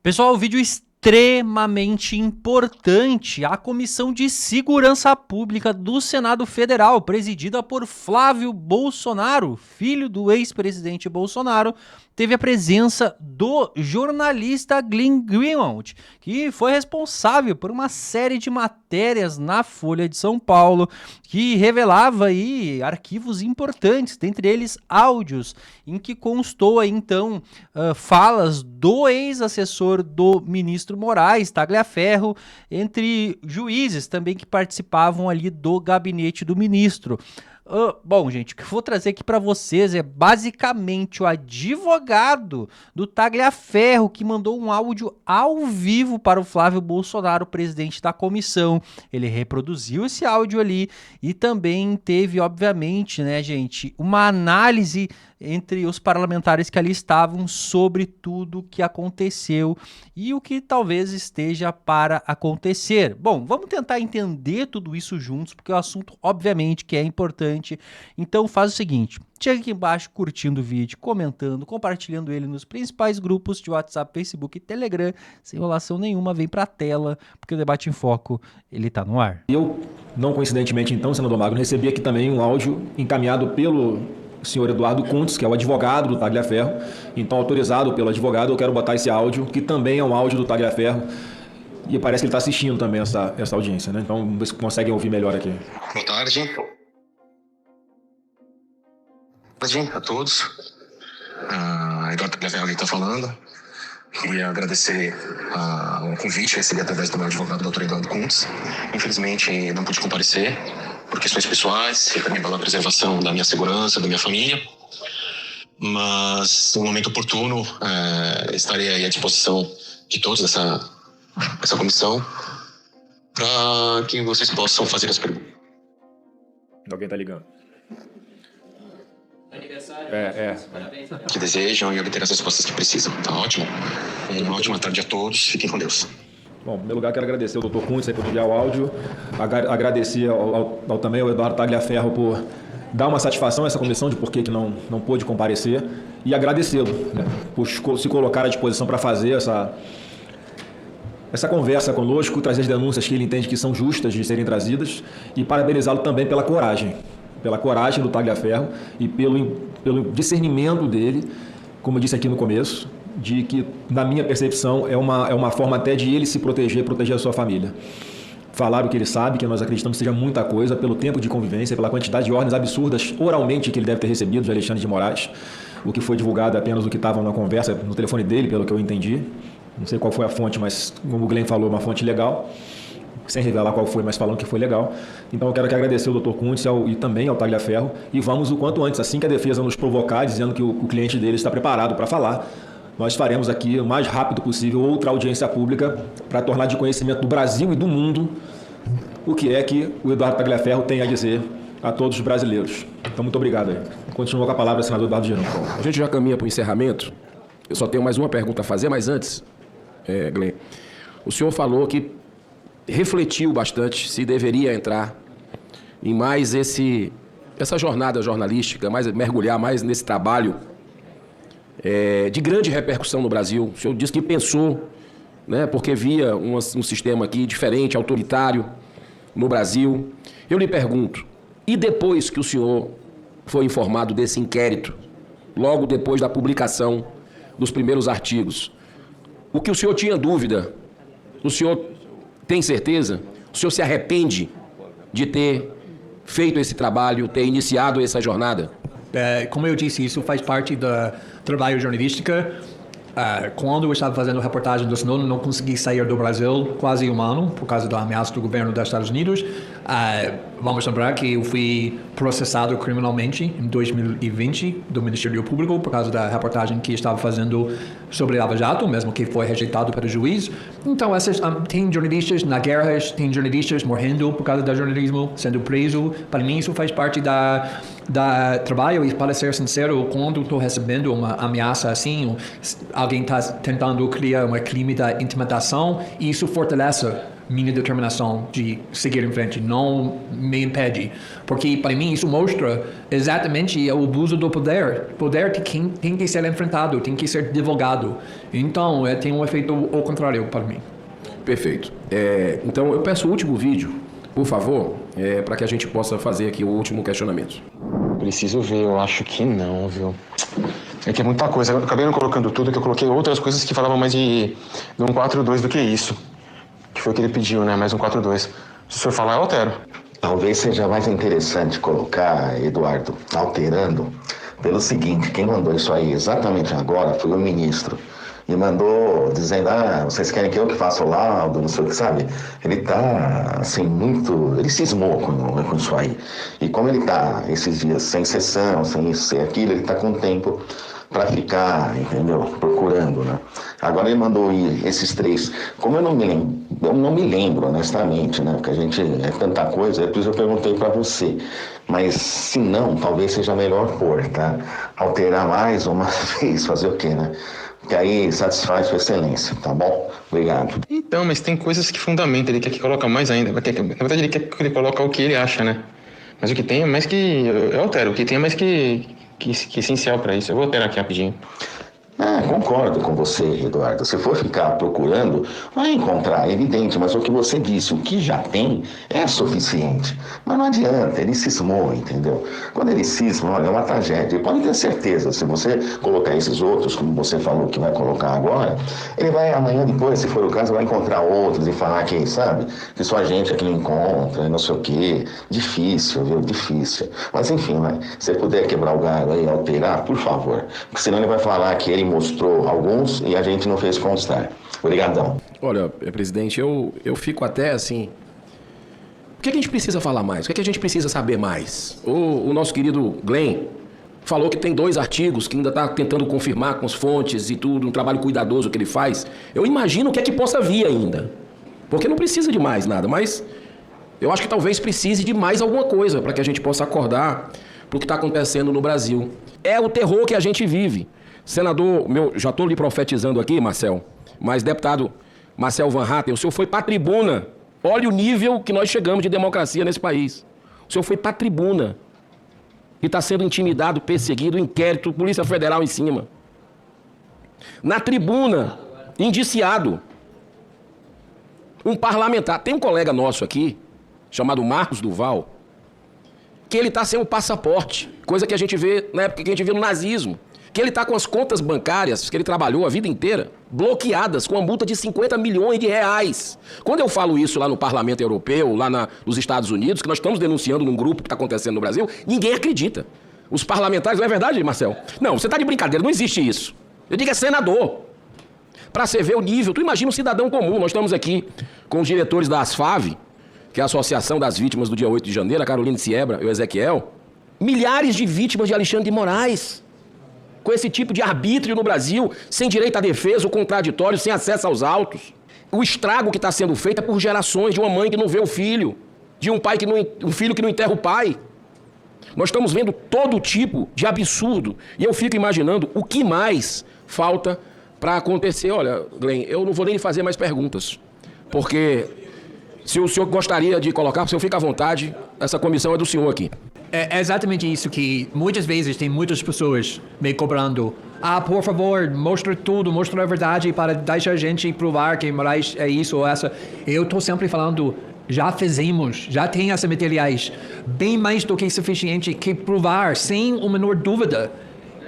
Pessoal, o vídeo extremamente importante. A Comissão de Segurança Pública do Senado Federal, presidida por Flávio Bolsonaro, filho do ex-presidente Bolsonaro, teve a presença do jornalista Glenn Greenwald, que foi responsável por uma série de matérias na Folha de São Paulo, que revelava aí arquivos importantes, dentre eles áudios, em que constou aí, então, falas do ex-assessor do ministro Moraes, Tagliaferro, entre juízes também que participavam ali do gabinete do ministro. Bom, gente, o que eu vou trazer aqui para vocês é basicamente o advogado do Tagliaferro que mandou um áudio ao vivo para o Flávio Bolsonaro, presidente da comissão. Ele reproduziu esse áudio ali e também teve, obviamente, né, gente, uma análise entre os parlamentares que ali estavam sobre tudo que aconteceu e o que talvez esteja para acontecer. Bom, vamos tentar entender tudo isso juntos, porque o assunto, obviamente, que é importante. Então faz o seguinte, chega aqui embaixo curtindo o vídeo, comentando, compartilhando ele nos principais grupos de WhatsApp, Facebook e Telegram. Sem enrolação nenhuma, vem pra tela, porque o Debate em Foco, ele tá no ar. Eu, não coincidentemente então, senador Magno, recebi aqui também um áudio encaminhado pelo senhor Eduardo Kuntz, que é o advogado do Tagliaferro. Então, autorizado pelo advogado, eu quero botar esse áudio, que também é um áudio do Tagliaferro, e parece que ele está assistindo também essa audiência, né? Então, vocês conseguem ouvir melhor aqui. Boa tarde. Boa tarde a todos. Eduardo Tagliaferro está falando. Queria agradecer o convite recebido através do meu advogado, Dr. Eduardo Kuntz. Infelizmente, não pude comparecer por questões pessoais e também pela preservação da minha segurança, da minha família. Mas, no momento oportuno, estarei aí à disposição de todos dessa comissão para que vocês possam fazer as perguntas. Alguém está ligando? Aniversário. Parabéns. Que desejam e obter as respostas que precisam. Tá ótimo? Uma ótima tarde a todos. Fiquem com Deus. Bom, em primeiro lugar, quero agradecer ao Dr. Kuntz por enviar o áudio, agradecer também ao Eduardo Tagliaferro por dar uma satisfação a essa comissão de por que não pôde comparecer e agradecê-lo, né, por se colocar à disposição para fazer essa conversa conosco, trazer as denúncias que ele entende que são justas de serem trazidas e parabenizá-lo também pela coragem do Tagliaferro e pelo discernimento dele, como eu disse aqui no começo, de que, na minha percepção, é uma forma até de ele se proteger a sua família. Falar o que ele sabe, que nós acreditamos que seja muita coisa, pelo tempo de convivência, pela quantidade de ordens absurdas oralmente que ele deve ter recebido de Alexandre de Moraes. O que foi divulgado é apenas o que estava na conversa, no telefone dele, pelo que eu entendi. Não sei qual foi a fonte, mas, como o Glenn falou, uma fonte legal, sem revelar qual foi, mas falando que foi legal. Então eu quero agradecer ao Dr. Kuntz e também ao Tagliaferro, e vamos o quanto antes, assim que a defesa nos provocar, dizendo que o cliente dele está preparado para falar, nós faremos aqui o mais rápido possível outra audiência pública para tornar de conhecimento do Brasil e do mundo o que é que o Eduardo Tagliaferro tem a dizer a todos os brasileiros. Então, muito obrigado aí. Continua com a palavra, senador Eduardo Girão. A gente já caminha para o encerramento. Eu só tenho mais uma pergunta a fazer, mas antes, Glenn, o senhor falou que refletiu bastante se deveria entrar em mais essa jornada jornalística, mergulhar mais nesse trabalho de grande repercussão no Brasil. O senhor disse que pensou, né, porque via um sistema aqui diferente, autoritário no Brasil. Eu lhe pergunto, e depois que o senhor foi informado desse inquérito, logo depois da publicação dos primeiros artigos, o que o senhor tinha dúvida, o senhor tem certeza? O senhor se arrepende de ter feito esse trabalho, ter iniciado essa jornada? Como eu disse, isso faz parte do trabalho jornalístico. Quando eu estava fazendo reportagem do Snowden, não consegui sair do Brasil quase um ano por causa da ameaça do governo dos Estados Unidos. Vamos lembrar que eu fui processado criminalmente em 2020 do Ministério Público por causa da reportagem que estava fazendo sobre Lava Jato, mesmo que foi rejeitado pelo juiz. Então, tem jornalistas na guerra, tem jornalistas morrendo por causa do jornalismo, sendo preso. Para mim, isso faz parte da trabalho e, para ser sincero, quando estou recebendo uma ameaça assim, alguém está tentando criar um crime de intimidação, isso fortalece minha determinação de seguir em frente, não me impede. Porque, para mim, isso mostra exatamente o abuso do poder. O poder tem que ser enfrentado, tem que ser divulgado. Então, tem um efeito ao contrário para mim. Perfeito. Então, eu peço o último vídeo, por favor, para que a gente possa fazer aqui o último questionamento. Preciso ver, eu acho que não, viu? É que é muita coisa. Eu acabei não colocando tudo, que eu coloquei outras coisas que falavam mais de um 4-2 do que isso. Que foi o que ele pediu, né? Mais um 4-2. Se o senhor falar, eu altero. Talvez seja mais interessante colocar, Eduardo, alterando, pelo seguinte: quem mandou isso aí exatamente agora foi o ministro. E mandou dizendo, vocês querem que eu que faça o laudo, não sei o que, sabe? Ele tá, assim, muito... Ele cismou com isso aí. E como ele tá esses dias sem sessão, sem isso, sem aquilo, ele tá com tempo para ficar, entendeu? Procurando, né? Agora ele mandou ir esses 3. Como eu não me lembro, honestamente, né? Porque a gente é tanta coisa, depois eu perguntei para você. Mas se não, talvez seja melhor pôr, tá? Alterar mais uma vez, fazer o quê, né? Que aí satisfaz sua excelência, tá bom? Obrigado. Então, mas tem coisas que fundamentam, ele quer que coloca mais ainda. Na verdade, ele quer que ele coloque o que ele acha, né? Mas o que tem é mais que... Eu altero, o que tem é mais que essencial para isso. Eu vou alterar aqui rapidinho. Concordo com você, Eduardo. Se for ficar procurando, vai encontrar, é evidente, mas o que você disse, o que já tem, é suficiente. Mas não adianta, ele cismou, entendeu? Quando ele cisma, olha, é uma tragédia. E pode ter certeza, se você colocar esses outros, como você falou que vai colocar agora, ele vai amanhã depois, se for o caso, vai encontrar outros e falar que, sabe, que só a gente aqui não encontra, não sei o quê. Difícil, viu? Difícil. Mas enfim, né? Se puder quebrar o galho aí, alterar, por favor. Porque senão ele vai falar que ele mostrou alguns e a gente não fez constar. Obrigadão. Olha, presidente, eu fico até assim... O que a gente precisa falar mais? O que a gente precisa saber mais? O nosso querido Glenn falou que tem 2 artigos que ainda está tentando confirmar com as fontes e tudo, um trabalho cuidadoso que ele faz. Eu imagino o que é que possa vir ainda. Porque não precisa de mais nada, mas eu acho que talvez precise de mais alguma coisa para que a gente possa acordar para o que está acontecendo no Brasil. É o terror que a gente vive. Senador, já estou lhe profetizando aqui, Marcel, mas deputado Marcel Van Hatten, o senhor foi para a tribuna. Olha o nível que nós chegamos de democracia nesse país. O senhor foi para a tribuna e está sendo intimidado, perseguido, inquérito, Polícia Federal em cima. Na tribuna, indiciado. Um parlamentar. Tem um colega nosso aqui, chamado Marcos Duval, que ele está sem um passaporte, coisa que a gente vê na época que a gente vê no nazismo. Que ele está com as contas bancárias, que ele trabalhou a vida inteira, bloqueadas com uma multa de 50 milhões de reais. Quando eu falo isso lá no Parlamento Europeu, lá nos Estados Unidos, que nós estamos denunciando num grupo que está acontecendo no Brasil, ninguém acredita. Os parlamentares, não é verdade, Marcel? Não, você está de brincadeira, não existe isso. Eu digo é senador. Para você ver o nível, tu imagina um cidadão comum. Nós estamos aqui com os diretores da ASFAV, que é a Associação das Vítimas do dia 8 de janeiro, a Caroline Siebra e o Ezequiel. Milhares de vítimas de Alexandre de Moraes. Com esse tipo de arbítrio no Brasil, sem direito à defesa, o contraditório, sem acesso aos autos. O estrago que está sendo feito é por gerações de uma mãe que não vê o filho, de um pai que um filho que não enterra o pai. Nós estamos vendo todo tipo de absurdo. E eu fico imaginando o que mais falta para acontecer. Olha, Glenn, eu não vou nem lhe fazer mais perguntas. Porque se o senhor gostaria de colocar, o senhor fica à vontade, essa comissão é do senhor aqui. É exatamente isso que muitas vezes tem muitas pessoas me cobrando. Por favor, mostra tudo, mostra a verdade para deixar a gente provar que Moraes é isso ou essa. Eu estou sempre falando, já fizemos, já tem esses materiais. Bem mais do que suficiente que provar, sem a menor dúvida,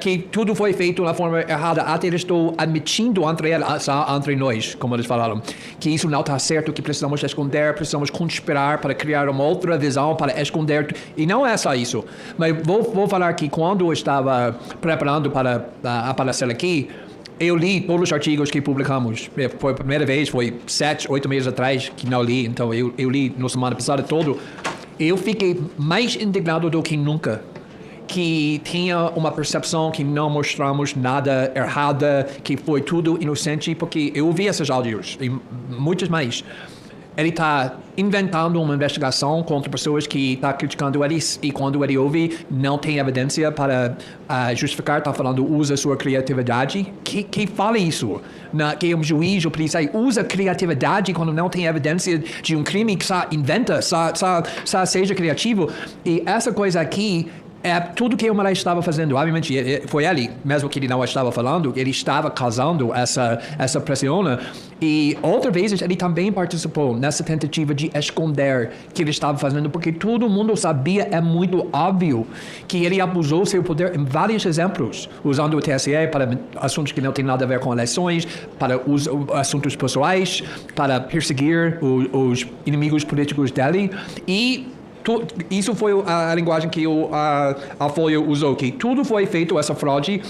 que tudo foi feito da forma errada. Até eles estão admitindo entre nós, como eles falaram, que isso não está certo, que precisamos esconder, precisamos conspirar para criar uma outra visão, para esconder. E não é só isso. Mas vou falar que quando eu estava preparando para aparecer aqui, eu li todos os artigos que publicamos. Foi a primeira vez, foi 7, 8 meses atrás que não li. Então eu li na semana passada todo. Eu fiquei mais indignado do que nunca. Que tinha uma percepção que não mostramos nada errada, que foi tudo inocente, porque eu vi esses áudios e muitos mais. ele está inventando uma investigação contra pessoas que estão criticando ele e quando ele ouve não tem evidência para justificar, está falando usa sua criatividade. Que fala isso? Que um juiz ou polícia usa criatividade quando não tem evidência de um crime que só inventa, só seja criativo. E essa coisa aqui é tudo que o Moraes estava fazendo. Obviamente, foi ele, mesmo que ele não estava falando, ele estava causando essa pressão. E outra vez, ele também participou nessa tentativa de esconder que ele estava fazendo, porque todo mundo sabia, é muito óbvio, que ele abusou seu poder em vários exemplos, usando o TSE para assuntos que não têm nada a ver com eleições, para os assuntos pessoais, para perseguir os inimigos políticos dele. E isso foi a linguagem que a Folha usou, que tudo foi feito, essa fraude,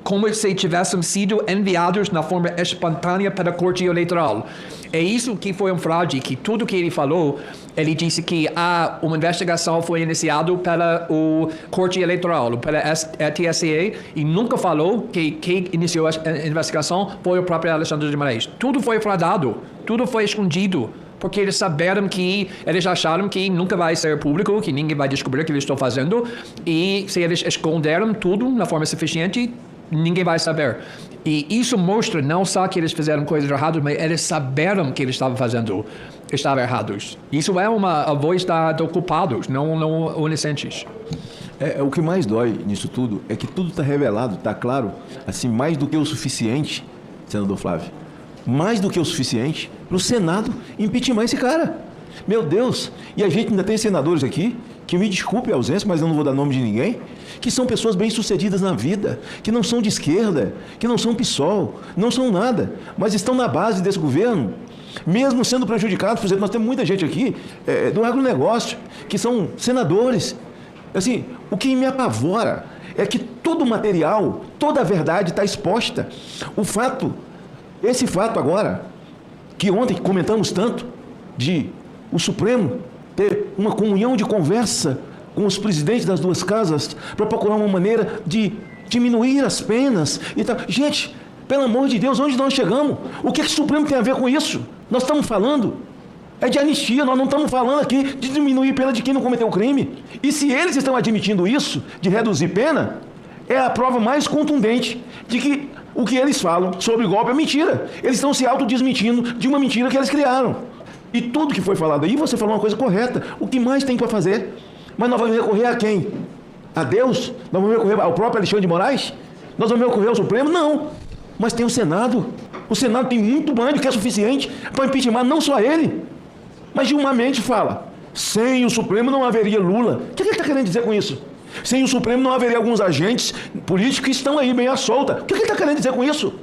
como se tivessem sido enviados na forma espontânea para a Corte Eleitoral. É isso que foi um fraude, que tudo que ele falou, ele disse que uma investigação foi iniciada pela Corte Eleitoral, pela TSE, e nunca falou que quem iniciou a investigação foi o próprio Alexandre de Moraes. Tudo foi fraudado, tudo foi escondido. Porque eles acharam que nunca vai ser público, que ninguém vai descobrir o que eles estão fazendo, e se eles esconderam tudo na forma suficiente, ninguém vai saber. E isso mostra não só que eles fizeram coisas erradas, mas eles saberam que eles estavam errados. Isso é a voz do culpados, não inocentes. O que mais dói nisso tudo é que tudo está revelado, está claro, assim, mais do que o suficiente, senador Flávio. Mais do que o suficiente para o Senado impeachment esse cara. Meu Deus! E a gente ainda tem senadores aqui, que me desculpe a ausência, mas eu não vou dar nome de ninguém, que são pessoas bem-sucedidas na vida, que não são de esquerda, que não são PSOL, não são nada, mas estão na base desse governo, mesmo sendo prejudicados. Por exemplo, nós temos muita gente aqui do agronegócio, que são senadores. Assim, o que me apavora é que todo o material, toda a verdade está exposta. Esse fato agora, que ontem comentamos tanto, de o Supremo ter uma comunhão de conversa com os presidentes das duas casas para procurar uma maneira de diminuir as penas e tal. Gente, pelo amor de Deus, onde nós chegamos? O que o Supremo tem a ver com isso? Nós estamos falando de anistia, nós não estamos falando aqui de diminuir a pena de quem não cometeu o crime. E se eles estão admitindo isso, de reduzir pena, é a prova mais contundente de que o que eles falam sobre golpe é mentira. Eles estão se autodesmentindo de uma mentira que eles criaram. E tudo que foi falado aí, você falou uma coisa correta. O que mais tem para fazer? Mas nós vamos recorrer a quem? A Deus? Nós vamos recorrer ao próprio Alexandre de Moraes? Nós vamos recorrer ao Supremo? Não. Mas tem o Senado. O Senado tem muito mais do que é suficiente para impeachment não só ele. Mas Gilmar Mendes fala, sem o Supremo não haveria Lula. O que ele está querendo dizer com isso? Sem o Supremo não haveria alguns agentes políticos que estão aí bem à solta. O que ele está querendo dizer com isso?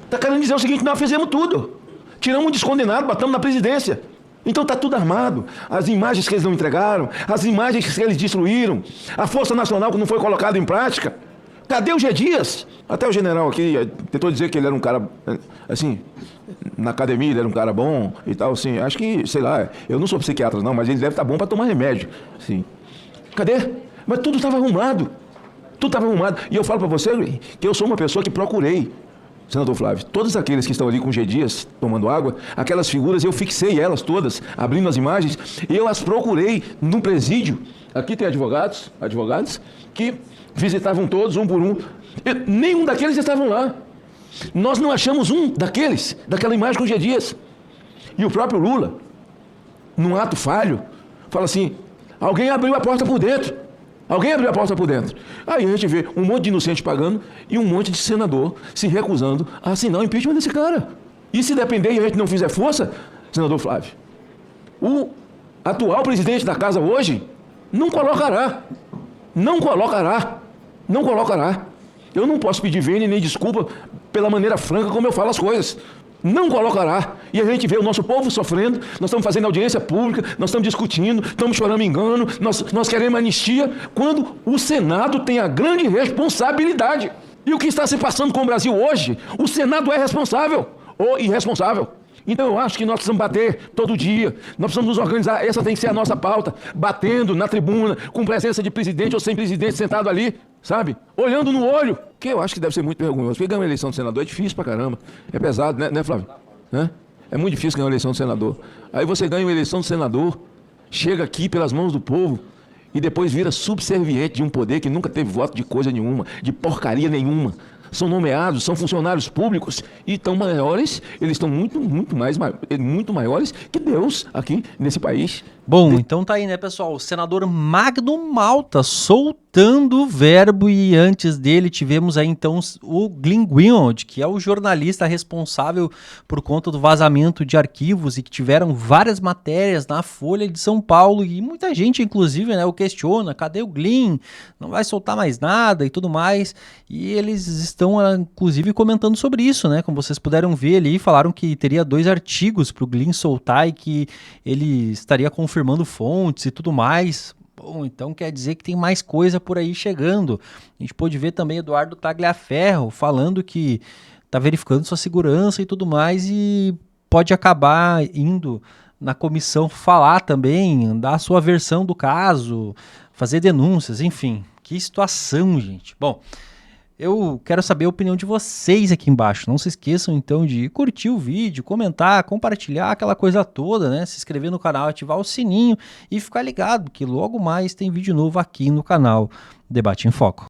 Está querendo dizer o seguinte: nós fizemos tudo. Tiramos um descondenado, batamos na presidência. Então está tudo armado. As imagens que eles não entregaram, as imagens que eles destruíram, a Força Nacional que não foi colocada em prática. Cadê o G. Dias? Até o general aqui tentou dizer que ele era um cara, assim, na academia ele era um cara bom e tal, assim. Acho que, sei lá, eu não sou psiquiatra não, mas ele deve estar bom para tomar remédio. Assim. Cadê? Mas tudo estava arrumado. Tudo estava arrumado. E eu falo para você que eu sou uma pessoa que procurei, senador Flávio, todos aqueles que estão ali com G. Dias tomando água, aquelas figuras, eu fixei elas todas, abrindo as imagens, e eu as procurei no presídio. Aqui tem advogados que visitavam todos, um por um. Nenhum daqueles estavam lá. Nós não achamos um daquela imagem com G. Dias. E o próprio Lula, num ato falho, fala assim: alguém abriu a porta por dentro. Alguém abriu a porta por dentro. Aí a gente vê um monte de inocente pagando e um monte de senador se recusando a assinar o impeachment desse cara. E se depender e a gente não fizer força, senador Flávio, o atual presidente da casa hoje não colocará. Não colocará. Não colocará. Eu não posso pedir vênia nem desculpa pela maneira franca como eu falo as coisas. Não colocará. E a gente vê o nosso povo sofrendo, nós estamos fazendo audiência pública, nós estamos discutindo, estamos chorando engano, nós queremos anistia, quando o Senado tem a grande responsabilidade. E o que está se passando com o Brasil hoje, o Senado é responsável ou irresponsável. Então eu acho que nós precisamos bater todo dia, nós precisamos nos organizar, essa tem que ser a nossa pauta, batendo na tribuna, com presença de presidente ou sem presidente sentado ali, sabe? Olhando no olho, que eu acho que deve ser muito vergonhoso, porque ganhar uma eleição de senador é difícil pra caramba, é pesado, né Flávio? É muito difícil ganhar uma eleição de senador. Aí você ganha uma eleição de senador, chega aqui pelas mãos do povo e depois vira subserviente de um poder que nunca teve voto de coisa nenhuma, de porcaria nenhuma. São nomeados, são funcionários públicos e tão maiores, eles estão muito maiores que Deus aqui nesse país. Bom, então tá aí, né, pessoal? O senador Magno Malta soltando o verbo, e antes dele tivemos aí então o Glenn Greenwald, que é o jornalista responsável por conta do vazamento de arquivos e que tiveram várias matérias na Folha de São Paulo, e muita gente inclusive, né, o questiona, cadê o Glenn? Não vai soltar mais nada e tudo mais, e eles estão inclusive comentando sobre isso, né, como vocês puderam ver ali, falaram que teria 2 artigos pro Glenn soltar e que ele estaria confirmando fontes e tudo mais. Bom, então quer dizer que tem mais coisa por aí chegando. A gente pôde ver também Eduardo Tagliaferro falando que tá verificando sua segurança e tudo mais, e pode acabar indo na comissão falar também, dar a sua versão do caso, fazer denúncias, enfim. Que situação, gente. Bom, eu quero saber a opinião de vocês aqui embaixo. Não se esqueçam, então, de curtir o vídeo, comentar, compartilhar, aquela coisa toda, né? Se inscrever no canal, ativar o sininho e ficar ligado que logo mais tem vídeo novo aqui no canal Debate em Foco.